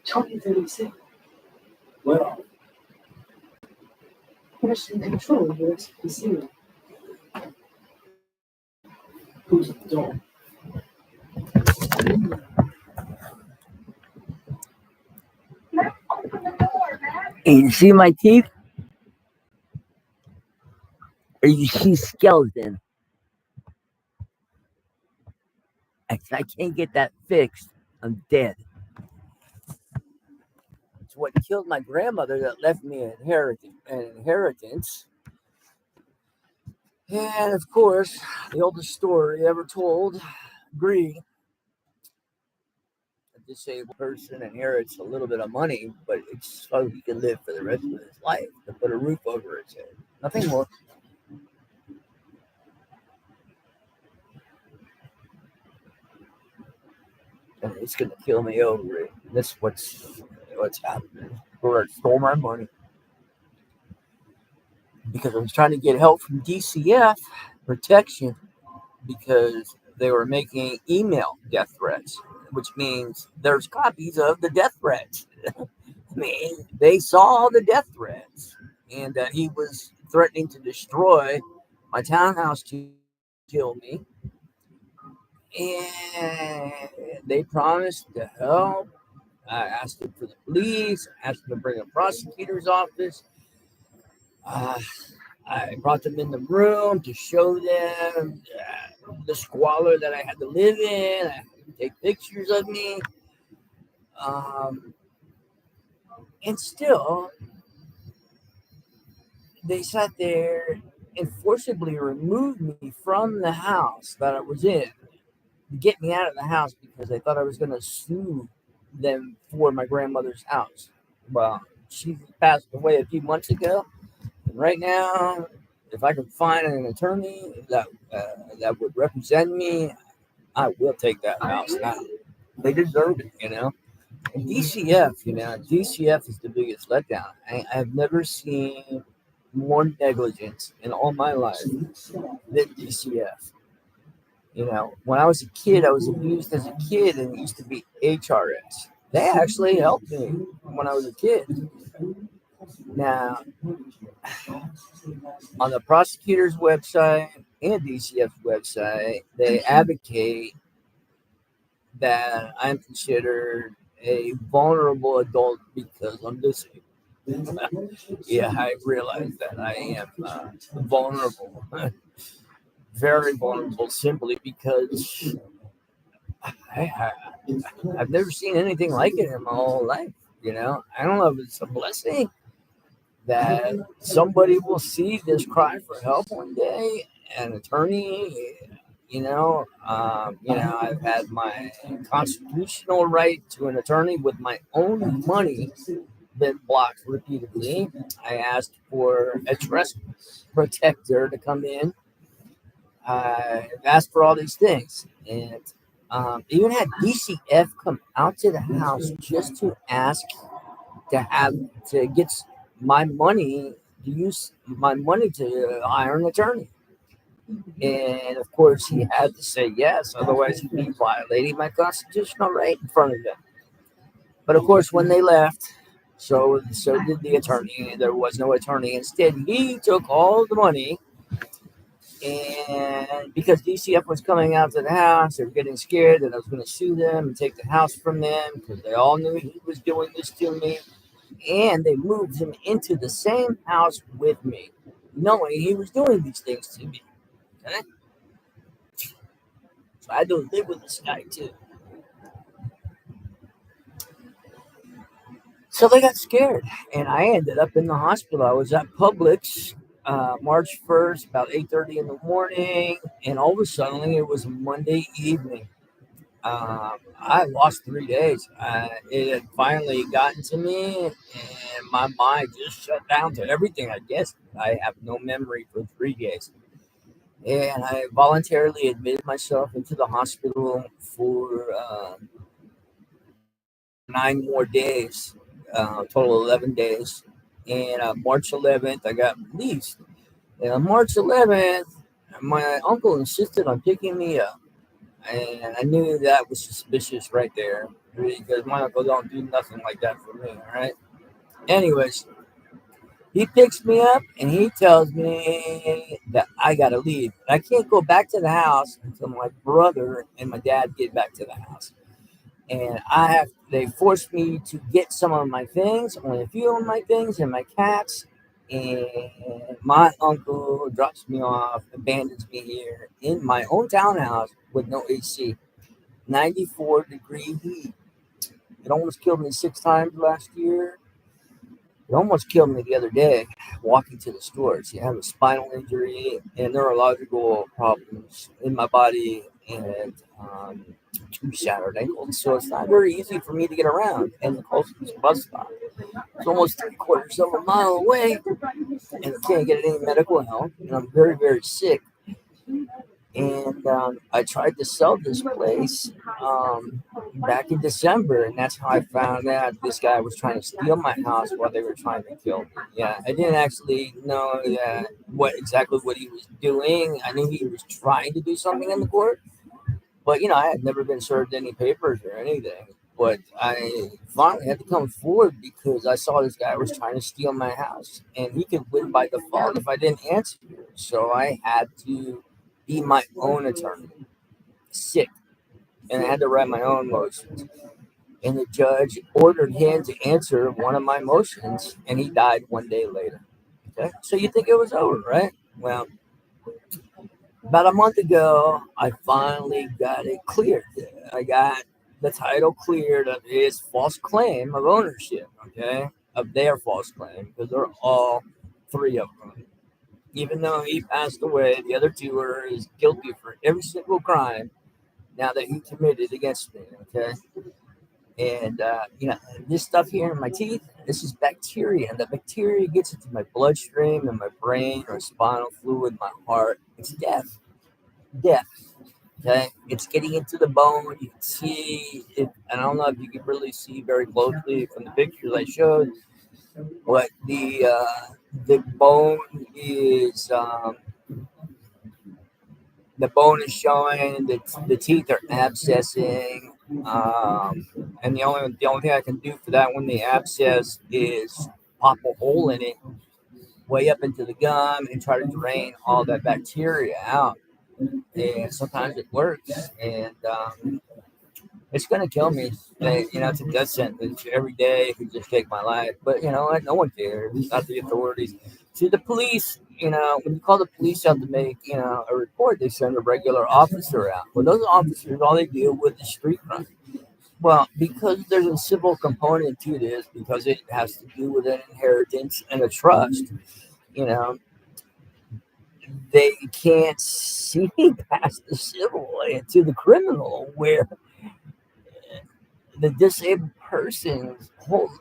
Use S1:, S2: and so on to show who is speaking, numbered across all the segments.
S1: 2036. Well, question control USB-C. Who's at the door?
S2: Hey, you see my teeth? Or you see skeleton? If I can't get that fixed, I'm dead. It's what killed my grandmother that left me an inheritance. And of course, the oldest story ever told, agree. A disabled person inherits a little bit of money, but it's so he can live for the rest of his life, to put a roof over his head. Nothing more. And it's gonna kill me over it. That's what's happening. Or it stole my money. Because I was trying to get help from DCF protection because they were making email death threats, which means there's copies of the death threats. I mean, they saw the death threats, and he was threatening to destroy my townhouse to kill me. And they promised to help. I asked them for the police, asked them to bring a prosecutor's office. I brought them in the room to show them the squalor that I had to live in. I had to take pictures of me. And still, they sat there and forcibly removed me from the house that I was in to get me out of the house because they thought I was going to sue them for my grandmother's house. Well, she passed away a few months ago. And right now, if I can find an attorney that would represent me, I will take that house now. They deserve it, you know. And DCF, DCF is the biggest letdown. I've never seen more negligence in all my life than DCF. When I was a kid, I was abused as a kid, and it used to be HRS. They actually helped me when I was a kid. Now, on the prosecutor's website and DCF's website, they advocate that I'm considered a vulnerable adult because I'm disabled. Yeah, I realize that I am vulnerable, very vulnerable, simply because I've never seen anything like it in my whole life. I don't know if it's a blessing that somebody will see this cry for help one day, an attorney. I've had my constitutional right to an attorney with my own money been blocked repeatedly. I asked for a trust protector to come in. I've asked for all these things, and even had DCF come out to the house just to ask to get my money, to use my money to hire an attorney. And of course, he had to say yes, otherwise he'd be violating my constitutional right in front of them. But of course, when they left, so did the attorney. There was no attorney. Instead, he took all the money. And because DCF was coming out to the house, they were getting scared that I was going to sue them and take the house from them because they all knew he was doing this to me. And they moved him into the same house with me, knowing he was doing these things to me. Okay? So I had to live with this guy too. So they got scared, and I ended up in the hospital. I was at Publix March 1st, about 8:30 in the morning, and all of a sudden, it was Monday evening. I lost 3 days. It had finally gotten to me, and my mind just shut down to everything. I guess I have no memory for 3 days. And I voluntarily admitted myself into the hospital for 9 more days, total 11 days. And March 11th, I got released. And on March 11th, my uncle insisted on picking me up. And I knew that was suspicious right there. because my uncle don't do nothing like that for me. All right. Anyways, he picks me up and he tells me that I gotta leave. I can't go back to the house until my brother and my dad get back to the house. And they forced me to get some of my things, only a few of my things and my cats. And my uncle drops me off, abandons me here in my own townhouse with no AC, 94-degree heat. It almost killed me 6 times last year. It almost killed me the other day walking to the store. See, I have a spinal injury and neurological problems in my body and 2 shattered ankles. So it's not very easy for me to get around. And the closest bus stop is almost 3/4 of a mile away. And I can't get any medical help. And I'm very, very sick. And I tried to sell this place back in December, and that's how I found out this guy was trying to steal my house while they were trying to kill me. Yeah, I didn't actually know exactly what he was doing. I knew he was trying to do something in the court, but I had never been served any papers or anything. But I finally had to come forward because I saw this guy was trying to steal my house, and he could win by default if I didn't answer. So I had to be my own attorney, sick, and I had to write my own motions. And the judge ordered him to answer one of my motions, and he died 1 day later. Okay, so you think it was over, right? Well, about a month ago, I finally got it cleared. I got the title cleared of his false claim of ownership. Okay, of their false claim, because they're all three of them. Even though he passed away, the other two are guilty for every single crime now that he committed against me. Okay. And, this stuff here in my teeth, this is bacteria. And the bacteria gets into my bloodstream and my brain or spinal fluid, my heart. It's death. Death. Okay. It's getting into the bone. You can see it. I don't know if you can really see very closely from the pictures I showed, but the bone is showing that the teeth are abscessing, and the only thing I can do for that when they abscess is pop a hole in it way up into the gum and try to drain all that bacteria out. And sometimes it works, and it's going to kill me. It's a death sentence. Every day could just take my life. But you know what? No one cares. Not the authorities. To the police, when you call the police out to make, a report, they send a regular officer out. Well, those officers, all they deal with is street crime. Well, because there's a civil component to this, because it has to do with an inheritance and a trust, you know, they can't see past the civil and to the criminal, where the disabled person's whole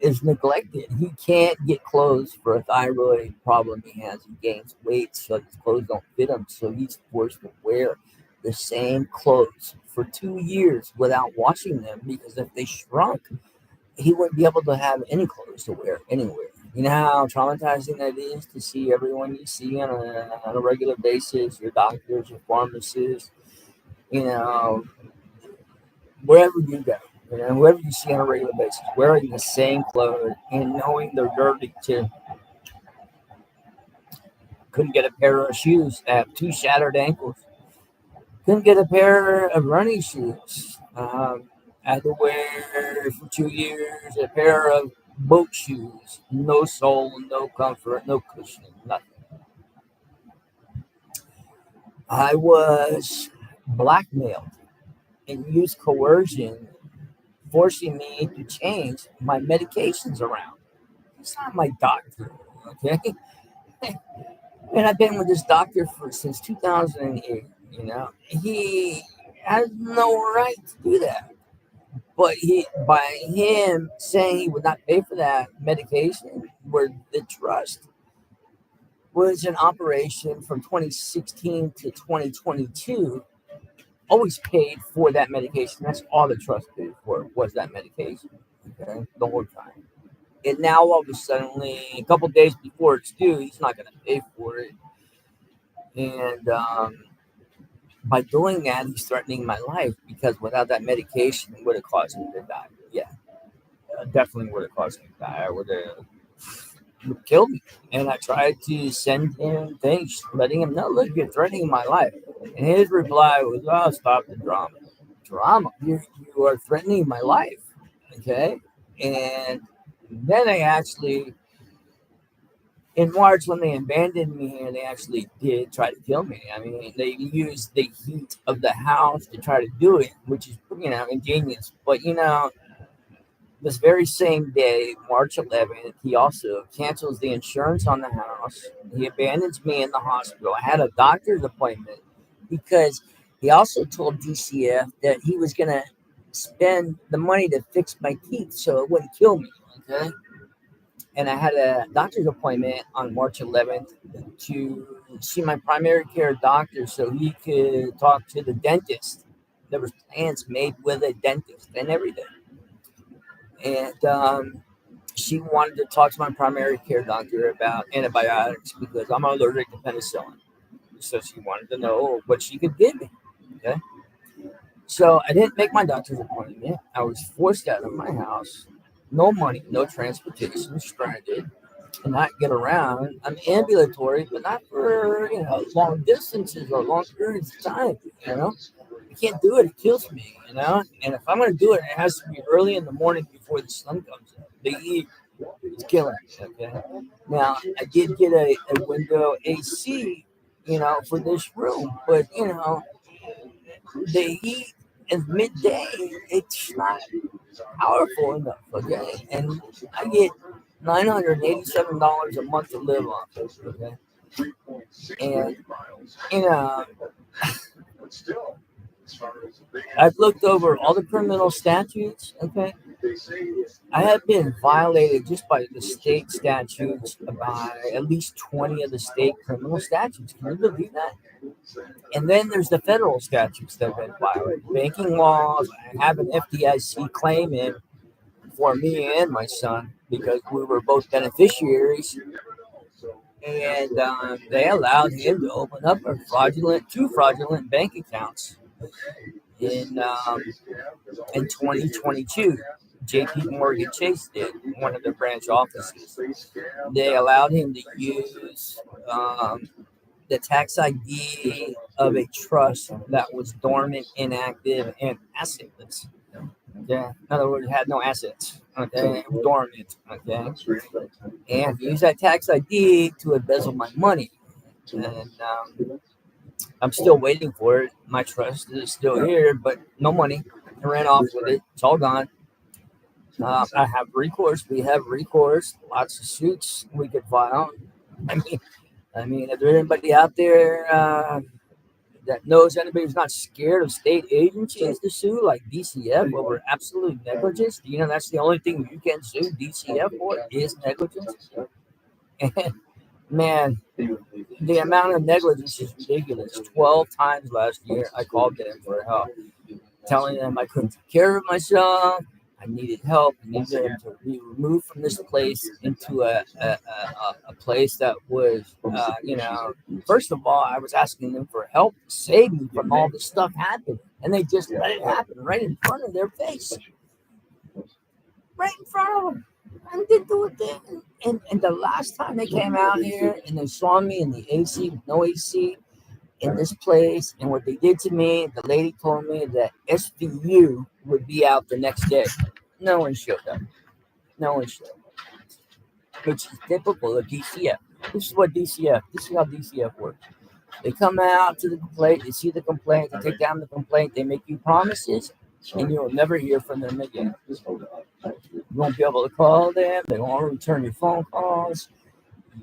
S2: is neglected. He can't get clothes for a thyroid problem he has. He gains weight, so his clothes don't fit him. So he's forced to wear the same clothes for 2 years without washing them, because if they shrunk, he wouldn't be able to have any clothes to wear anywhere. You know how traumatizing that is to see everyone you see on a regular basis, your doctors, your pharmacists, wherever you go, whoever you see on a regular basis, wearing the same clothes and knowing they're dirty too. Couldn't get a pair of shoes. I have 2 shattered ankles. Couldn't get a pair of running shoes. I had to wear for 2 years a pair of boat shoes. No sole, no comfort, no cushioning, nothing. I was blackmailed and used coercion, forcing me to change my medications around. He's not my doctor, okay? And I've been with this doctor since 2008. He has no right to do that. But by him saying he would not pay for that medication, where the trust was an operation from 2016 to 2022, always paid for that medication. That's all the trust paid for, was that medication, okay, the whole time. And now all of a sudden, a couple days before it's due, he's not going to pay for it. And by doing that, he's threatening my life because without that medication, it would have caused me to die. Yeah, definitely would have caused me to die. I would have killed me. And I tried to send him things, letting him know, look, you're threatening my life. And his reply was, oh, stop the drama. Drama? You are threatening my life. Okay. And then they actually, in March, when they abandoned me here, they actually did try to kill me. I mean, they used the heat of the house to try to do it, which is, ingenious. But, this very same day, March 11th, he also cancels the insurance on the house. He abandons me in the hospital. I had a doctor's appointment because he also told DCF that he was going to spend the money to fix my teeth so it wouldn't kill me. Okay. And I had a doctor's appointment on March 11th to see my primary care doctor so he could talk to the dentist. There was plans made with a dentist and everything. And she wanted to talk to my primary care doctor about antibiotics because I'm allergic to penicillin. So she wanted to know what she could give me. Okay. So I didn't make my doctor's appointment. I was forced out of my house. No money, no transportation, stranded, cannot get around. I'm ambulatory, but not for long distances or long periods of time. I can't do it. It kills me. And if I'm going to do it, it has to be early in the morning before the sun comes up. The heat is killing me. Okay. Now I did get a window AC, for this room, but the heat at midday, it's not powerful enough. Okay, and I get $987 a month to live on. Okay, and I've looked over all the criminal statutes. Okay, I have been violated just by the state statutes by at least 20 of the state criminal statutes. Can you believe that? And then there's the federal statutes that have been violated. Banking laws. I have an FDIC claim in for me and my son because we were both beneficiaries. And they allowed him to open up two fraudulent bank accounts in 2022. JP Morgan Chase did, one of their branch offices. They allowed him to use the tax ID of a trust that was dormant, inactive, and assetless. Okay. In other words, it had no assets. Okay. It was dormant. Okay. And he used that tax ID to embezzle my money. And I'm still waiting for it. My trust is still here, but no money. I ran off with it. It's all gone. I have recourse. We have recourse. Lots of suits we could file. I mean, if there's anybody out there that knows anybody who's not scared of state agencies to sue, like DCF, over absolute negligence, that's the only thing you can sue DCF for is negligence. And man, the amount of negligence is ridiculous. 12 times last year, I called them for help, telling them I couldn't take care of myself. I needed help. I needed them to be removed from this place into a place that was, first of all, I was asking them for help to save me from all this stuff happening. And they just let it happen right in front of their face. Right in front of them. And didn't do a thing. And the last time they came out here and they saw me in the AC with no AC in this place, and what they did to me, the lady told me that SVU would be out the next day. No one showed up. Which is typical of DCF. This is how DCF works. They come out to the complaint, they see the complaint, they take down the complaint, they make you promises, and you'll never hear from them again. You won't be able to call them, they won't return your phone calls,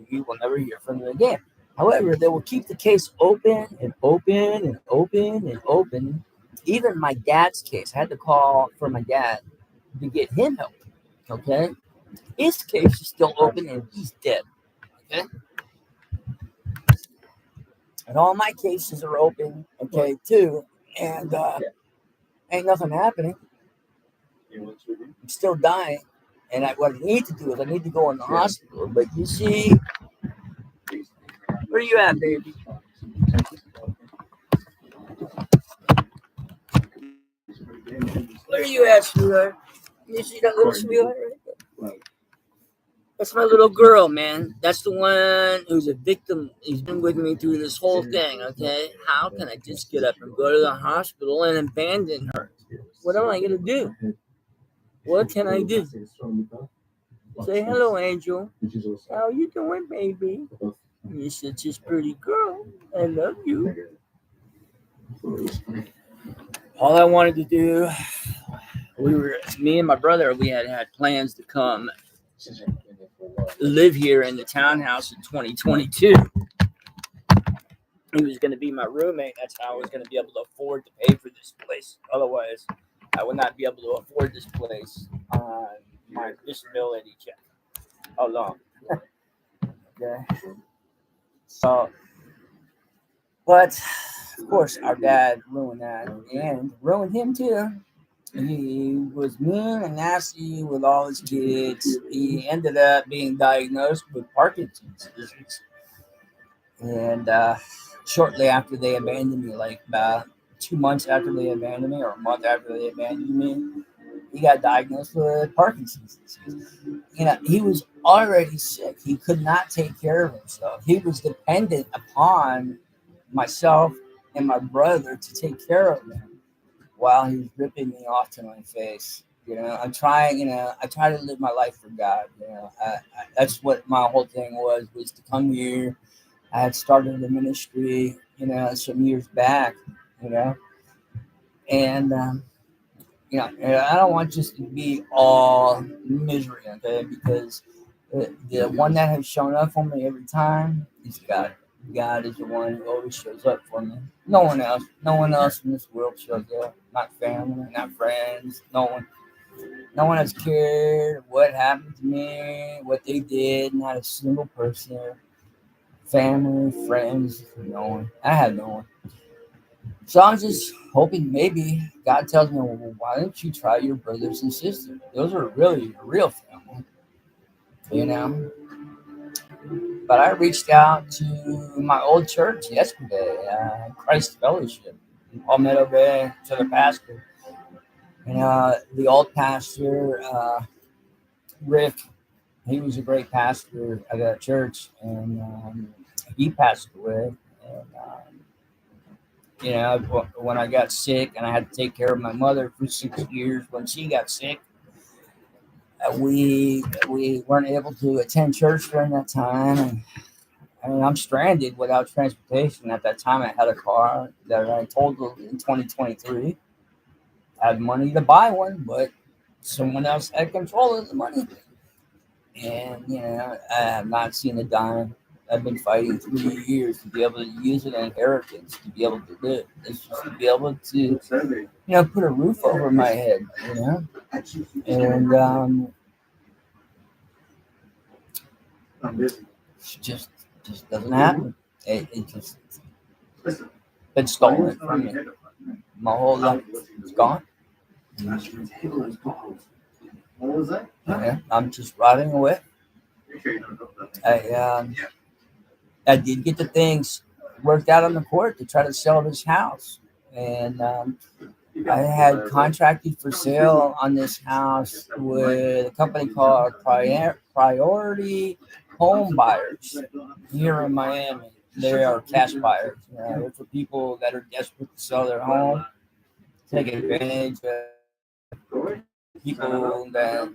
S2: you will never hear from them again. However, they will keep the case open and open and open and open. Even my dad's case, I had to call for my dad to get him help. Okay? His case is still open and he's dead. Okay? And all my cases are open, okay, too. And ain't nothing happening. I'm still dying. And what I need to do is I need to go in the hospital. But you see, where are you at, baby? are you at, sweetheart? You see that little sweetheart right there? That's my little girl, man. That's the one who's a victim. He's been with me through this whole thing, okay? How can I just get up and go to the hospital and abandon her? What am I going to do? What can I do? Say hello, Angel. How you doing, baby? You're such a pretty girl. I love you. All I wanted to do, me and my brother, we had plans to come live here in the townhouse in 2022. He was going to be my roommate. That's how I was going to be able to afford to pay for this place. Otherwise, I would not be able to afford this place on my disability check. How long? Okay. So, but of course, our dad ruined that and ruined him too. He was mean and nasty with all his kids. He ended up being diagnosed with Parkinson's disease. And shortly after they abandoned me, like about 2 months after they abandoned me, or a month after they abandoned me, he got diagnosed with Parkinson's disease. You know, he was already sick. He could not take care of himself. He was dependent upon myself and my brother to take care of him while he was ripping me off to my face. You know, I try to live my life for God. You know, that's what my whole thing was to come here. I had started the ministry, you know, some years back, you know, and, you know, I don't want just to be all misery, okay, because the one that has shown up for me every time is God. God is the one who always shows up for me. No one else in this world shows up. Not family, not friends. No one has cared what happened to me, what they did. Not a single person. Family, friends, no one. I had no one. So I'm just hoping maybe God tells me, well, why don't you try your brothers and sisters? Those are really your real family, you know. But I reached out to my old church yesterday, Christ Fellowship in Palmetto Bay, to the pastor. And the old pastor, Rick, he was a great pastor at that church, and he passed away. And, you know, when I got sick and I had to take care of my mother for 6 years when she got sick, we weren't able to attend church during that time. And I mean, I'm stranded without transportation. At that time, I had a car that I totaled in 2023. I had money to buy one, but someone else had control of the money. And, you know, I have not seen a dime. I've been fighting 3 years to be able to use an inheritance, to be able to live. It's just to be able to, you know, put a roof over my head, you know. And it just doesn't happen. It just been stolen from me. My whole life is gone.
S1: What was that?
S2: Yeah, I'm just rotting away. I did get the things worked out on the court to try to sell this house, and I had contracted for sale on this house with a company called Priority Home Buyers here in Miami. They are cash buyers. You know, they're for people that are desperate to sell their home, take advantage of people that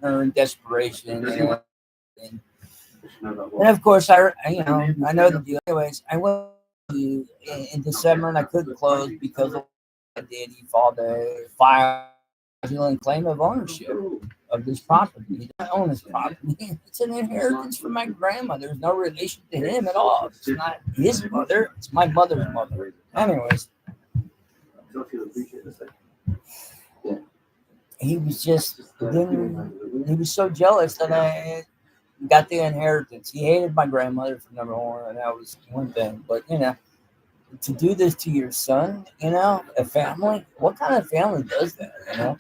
S2: are in desperation. You know, and of course, I know the deal. Anyways, I went in December and I couldn't close because of what I did. He filed a fraudulent claim of ownership of this property. He doesn't own this property. It's an inheritance from my grandmother. There's no relation to him at all. It's not his mother. It's my mother's mother. Anyways, he was so jealous that I got the inheritance. He hated my grandmother for number one, and that was one thing. But, you know, to do this to your son, you know, a family, what kind of family does that, you know?